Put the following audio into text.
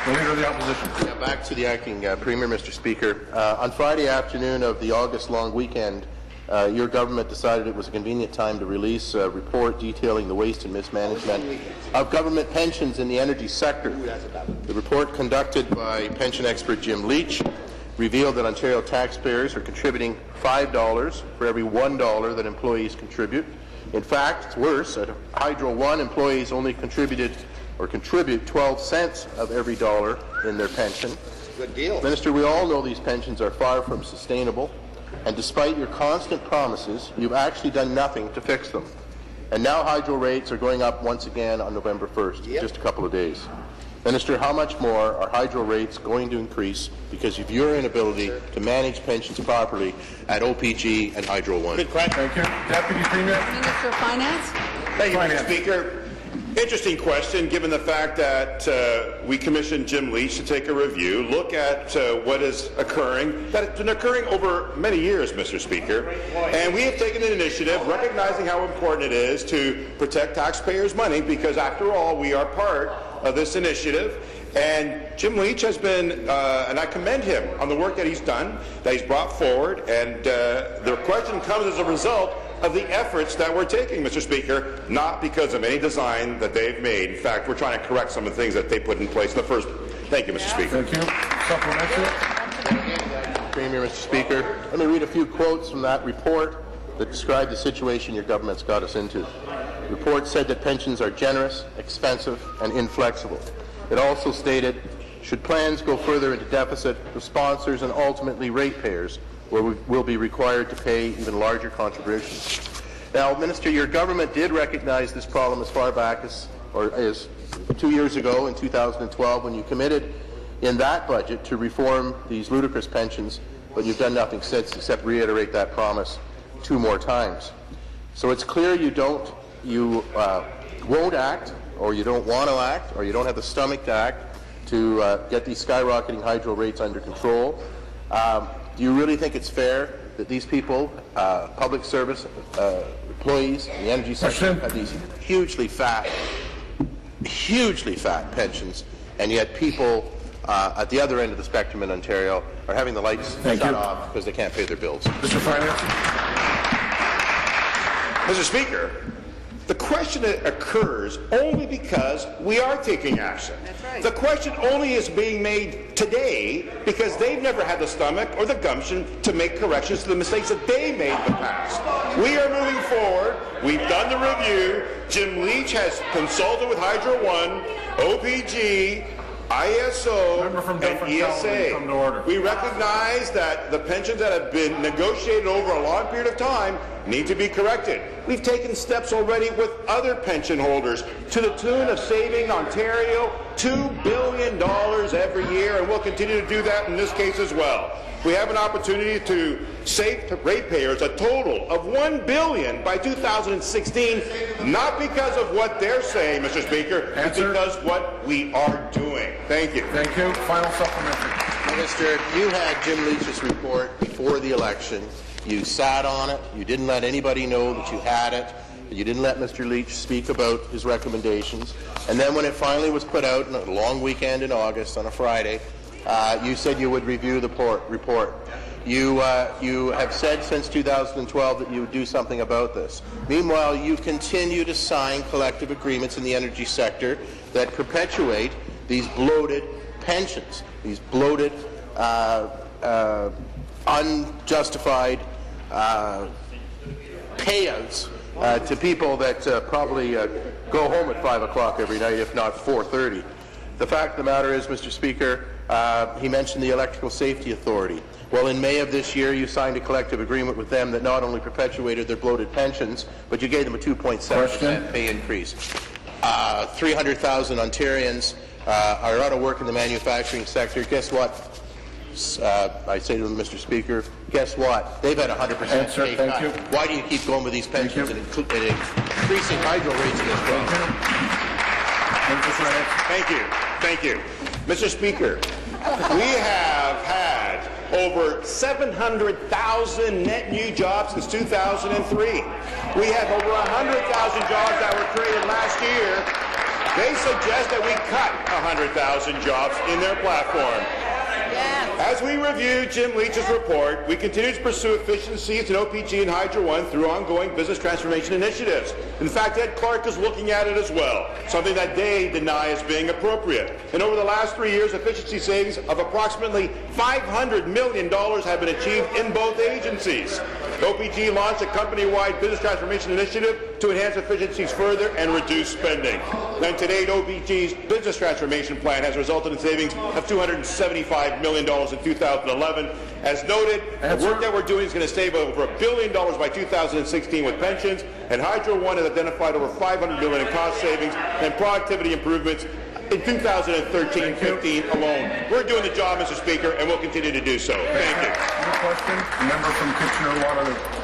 The Leader of the Opposition. Yeah, back to the acting Premier, Mr. Speaker. On Friday afternoon of the August long weekend, your government decided it was a convenient time to release a report detailing the waste and mismanagement of government pensions in the energy sector. The report, conducted by pension expert Jim Leach, revealed that Ontario taxpayers are contributing $5 for every $1 that employees contribute. In fact, it's worse. At Hydro One, employees only contribute 12 cents of every dollar in their pension. Good deal. Minister, we all know these pensions are far from sustainable, and despite your constant promises, you've actually done nothing to fix them. And now hydro rates are going up once again on November 1st, just a couple of days. Minister, how much more are hydro rates going to increase because of your inability to manage pensions properly at OPG and Hydro One? Good question. Thank you. Deputy Premier. Minister of Finance. Thank you, Mr. Speaker. Interesting question, given the fact that we commissioned Jim Leach to take a review, look at what is occurring, that it's been occurring over many years, Mr. Speaker, and we have taken an initiative recognizing how important it is to protect taxpayers' money, because after all, we are part of this initiative. And Jim Leach has been, and I commend him on the work that he's done, that he's brought forward, and the question comes as a result of the efforts that we're taking, Mr. Speaker, not because of any design that they've made. In fact, we're trying to correct some of the things that they put in place in the first. Thank you, Mr. Speaker. Thank you. Supplementary. Premier, Mr. Speaker, let me read a few quotes from that report that describe the situation your government's got us into. The report said that pensions are generous, expensive, and inflexible. It also stated, should plans go further into deficit, the sponsors and ultimately ratepayers will be required to pay even larger contributions. Now, Minister, your government did recognize this problem as far back as 2 years ago in 2012 when you committed in that budget to reform these ludicrous pensions, but you've done nothing since except reiterate that promise 2 more times. So it's clear you won't act, or you don't want to act, or you don't have the stomach to act to get these skyrocketing hydro rates under control. Do you really think it's fair that these people, public service employees in the energy sector, have these hugely fat pensions, and yet people at the other end of the spectrum in Ontario are having the lights shut off because they can't pay their bills? Mr. Finance. Mr. Speaker, the question occurs only because we are taking action. That's right. The question only is being made today because they've never had the stomach or the gumption to make corrections to the mistakes that they made in the past. We are moving forward. We've done the review. Jim Leach has consulted with Hydro One, OPG, ISO, and ESA. We recognize that the pensions that have been negotiated over a long period of time need to be corrected. We've taken steps already with other pension holders to the tune of saving Ontario $2 billion every year, and we'll continue to do that in this case as well. We have an opportunity to save ratepayers a total of $1 billion by 2016, not because of what they're saying, Mr. Speaker, but because what we are doing. Thank you. Thank you. Final supplementary. Minister, you had Jim Leach's report before the election. You sat on it. You didn't let anybody know that you had it. You didn't let Mr. Leach speak about his recommendations. And then when it finally was put out on a long weekend in August on a Friday, you said you would review the report. You have said since 2012 that you would do something about this. Meanwhile, you continue to sign collective agreements in the energy sector that perpetuate these bloated pensions, these bloated, unjustified payouts to people that probably go home at 5 o'clock every night, if not 4:30. The fact of the matter is, Mr. Speaker, he mentioned the Electrical Safety Authority. Well, in May of this year, you signed a collective agreement with them that not only perpetuated their bloated pensions, but you gave them a 2.7% pay increase. 300,000 Ontarians are out of work in the manufacturing sector. Guess what? I say to them, Mr. Speaker, guess what? They've had 100% pay cut. Why do you keep going with these pensions and increasing hydro rates in this program? Thank you. Thank you. Mr. Speaker, we have had over 700,000 net new jobs since 2003. We have over 100,000 jobs that were created last year. They suggest that we cut 100,000 jobs in their platform. As we review Jim Leach's report, we continue to pursue efficiencies in OPG and Hydro One through ongoing business transformation initiatives. In fact, Ed Clark is looking at it as well, something that they deny as being appropriate. And over the last 3 years, efficiency savings of approximately $500 million have been achieved in both agencies. OPG launched a company-wide business transformation initiative to enhance efficiencies further and reduce spending. And to date, OPG's business transformation plan has resulted in savings of $275 million in 2011. As noted, the work that we're doing is going to save over $1 billion by 2016 with pensions, and Hydro One has identified over $500 million in cost savings and productivity improvements in 2013-15 alone. We're doing the job, Mr. Speaker, and we'll continue to do so. Thank you. Question, member from Kitchener-Waterloo.